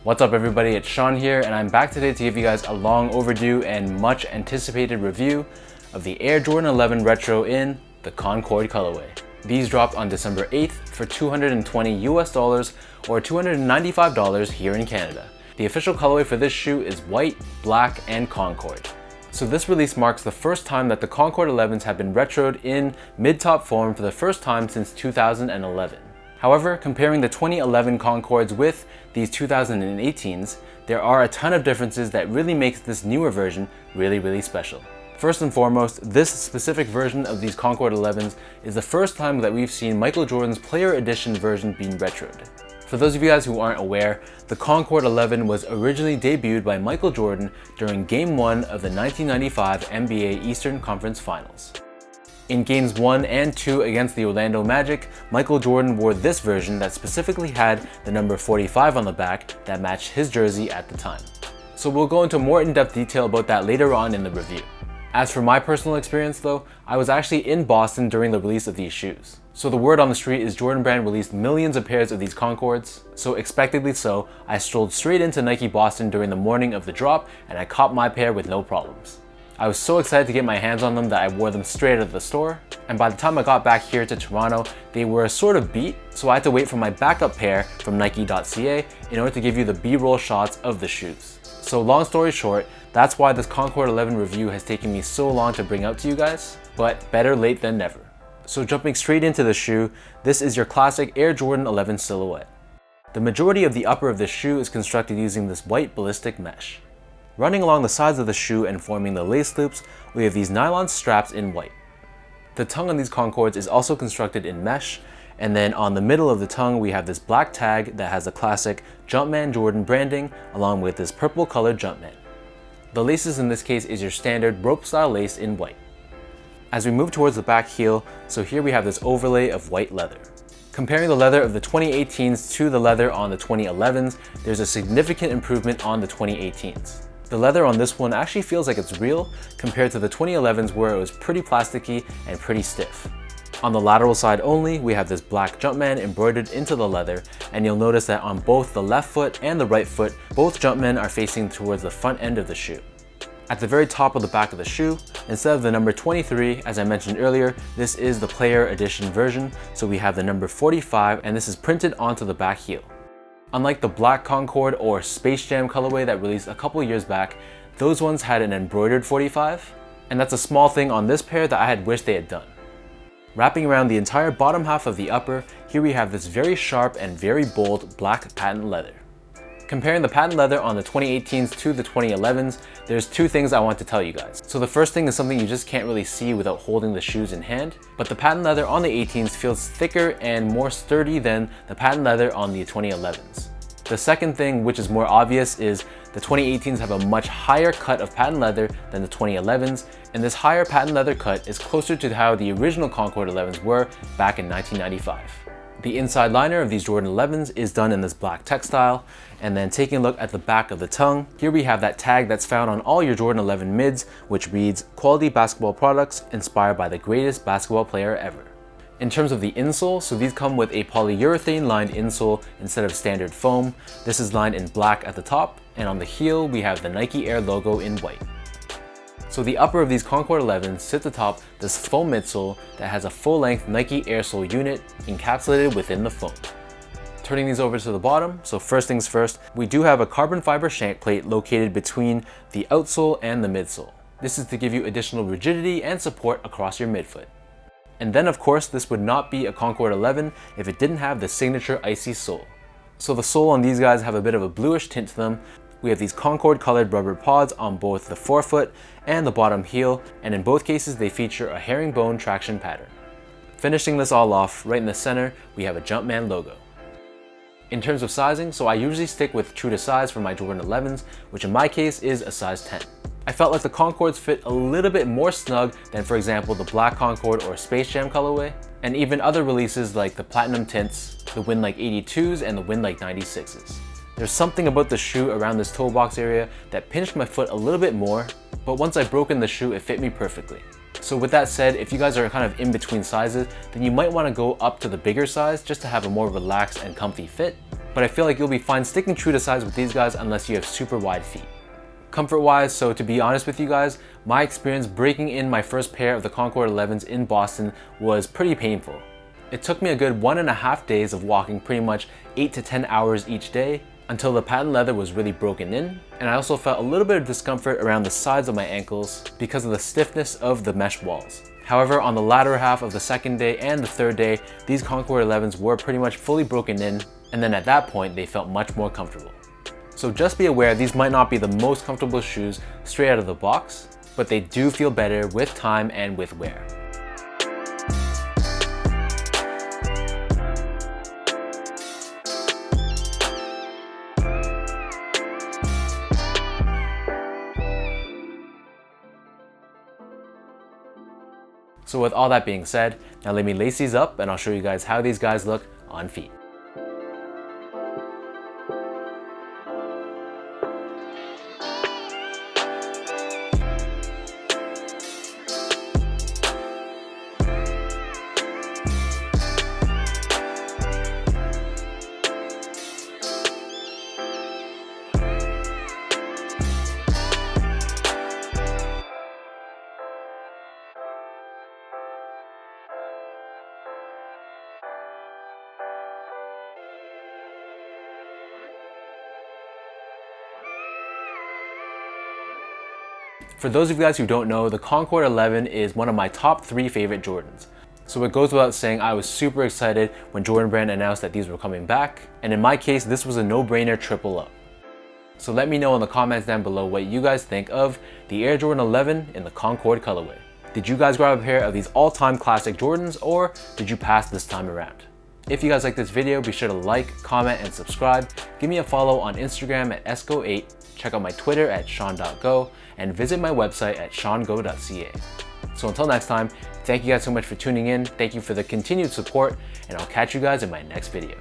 What's up everybody, it's Sean here and I'm back today to give you guys a long overdue and much anticipated review of the Air Jordan 11 Retro in the Concord colorway. These dropped on December 8th for $220 US or $295 here in Canada. The official colorway for this shoe is white, black, and Concord. So this release marks the first time that the Concord 11s have been retroed in mid-top form for the first time since 2011. However, comparing the 2011 Concords with these 2018s, there are a ton of differences that really makes this newer version really special. First and foremost, this specific version of these Concord 11s is the first time that we've seen Michael Jordan's Player Edition version being retroed. For those of you guys who aren't aware, the Concord 11 was originally debuted by Michael Jordan during Game 1 of the 1995 NBA Eastern Conference Finals. In Games 1 and 2 against the Orlando Magic, Michael Jordan wore this version that specifically had the number 45 on the back that matched his jersey at the time. So we'll go into more in-depth detail about that later on in the review. As for my personal experience though, I was actually in Boston during the release of these shoes. So the word on the street is Jordan Brand released millions of pairs of these Concords, so expectedly so, I strolled straight into Nike Boston during the morning of the drop and I copped my pair with no problems. I was so excited to get my hands on them that I wore them straight out of the store, and by the time I got back here to Toronto, they were sort of beat, so I had to wait for my backup pair from Nike.ca in order to give you the B-roll shots of the shoes. So long story short, that's why this Concord 11 review has taken me so long to bring out to you guys, but better late than never. So jumping straight into the shoe, this is your classic Air Jordan 11 silhouette. The majority of the upper of this shoe is constructed using this white ballistic mesh. Running along the sides of the shoe and forming the lace loops, we have these nylon straps in white. The tongue on these Concords is also constructed in mesh, and then on the middle of the tongue we have this black tag that has the classic Jumpman Jordan branding along with this purple colored Jumpman. The laces in this case is your standard rope style lace in white. As we move towards the back heel, so here we have this overlay of white leather. Comparing the leather of the 2018s to the leather on the 2011s, there's a significant improvement on the 2018s. The leather on this one actually feels like it's real compared to the 2011s where it was pretty plasticky and pretty stiff. On the lateral side only, we have this black Jumpman embroidered into the leather, and you'll notice that on both the left foot and the right foot, both Jumpmen are facing towards the front end of the shoe. At the very top of the back of the shoe, instead of the number 23, as I mentioned earlier, this is the Player Edition version, so we have the number 45 and this is printed onto the back heel. Unlike the black Concord or Space Jam colorway that released a couple years back, those ones had an embroidered 45, and that's a small thing on this pair that I had wished they had done. Wrapping around the entire bottom half of the upper, here we have this very sharp and very bold black patent leather. Comparing the patent leather on the 2018s to the 2011s, there's two things I want to tell you guys. So the first thing is something you just can't really see without holding the shoes in hand, but the patent leather on the 18s feels thicker and more sturdy than the patent leather on the 2011s. The second thing, which is more obvious, is the 2018s have a much higher cut of patent leather than the 2011s, and this higher patent leather cut is closer to how the original Concord 11s were back in 1995. The inside liner of these Jordan 11s is done in this black textile, and then taking a look at the back of the tongue, here we have that tag that's found on all your Jordan 11 mids, which reads, "Quality basketball products inspired by the greatest basketball player ever." In terms of the insole, so these come with a polyurethane lined insole instead of standard foam. This is lined in black at the top, and on the heel we have the Nike Air logo in white. So the upper of these Concord 11s sits atop this foam midsole that has a full-length Nike Air sole unit encapsulated within the foam. Turning these over to the bottom, so first things first, we do have a carbon fiber shank plate located between the outsole and the midsole. This is to give you additional rigidity and support across your midfoot. And then of course, this would not be a Concord 11 if it didn't have the signature icy sole. So the sole on these guys have a bit of a bluish tint to them. We have these Concord colored rubber pods on both the forefoot and the bottom heel, and in both cases they feature a herringbone traction pattern. Finishing this all off, right in the center, we have a Jumpman logo. In terms of sizing, so I usually stick with true to size for my Jordan 11s, which in my case is a size 10. I felt like the Concords fit a little bit more snug than, for example, the black Concord or Space Jam colorway, and even other releases like the Platinum Tints, the Winlike 82s, and the Winlike 96s. There's something about the shoe around this toe box area that pinched my foot a little bit more, but once I broke in the shoe, it fit me perfectly. So with that said, if you guys are kind of in between sizes, then you might want to go up to the bigger size just to have a more relaxed and comfy fit. But I feel like you'll be fine sticking true to size with these guys unless you have super wide feet. Comfort wise, so to be honest with you guys, my experience breaking in my first pair of the Concord 11s in Boston was pretty painful. It took me a good 1.5 days of walking pretty much 8 to 10 hours each day until the patent leather was really broken in, and I also felt a little bit of discomfort around the sides of my ankles because of the stiffness of the mesh walls. However, on the latter half of the second day and the third day, these Concord 11s were pretty much fully broken in, and then at that point they felt much more comfortable. So just be aware these might not be the most comfortable shoes straight out of the box, but they do feel better with time and with wear. So with all that being said, now let me lace these up and I'll show you guys how these guys look on feet. For those of you guys who don't know, the Concord 11 is one of my top 3 favorite Jordans. So it goes without saying I was super excited when Jordan Brand announced that these were coming back, and in my case this was a no-brainer triple up. So let me know in the comments down below what you guys think of the Air Jordan 11 in the Concord colorway. Did you guys grab a pair of these all-time classic Jordans, or did you pass this time around? If you guys like this video, be sure to like, comment, and subscribe. Give me a follow on Instagram at esco8, check out my Twitter at sean.go, and visit my website at seango.ca. So until next time, thank you guys so much for tuning in, thank you for the continued support, and I'll catch you guys in my next video.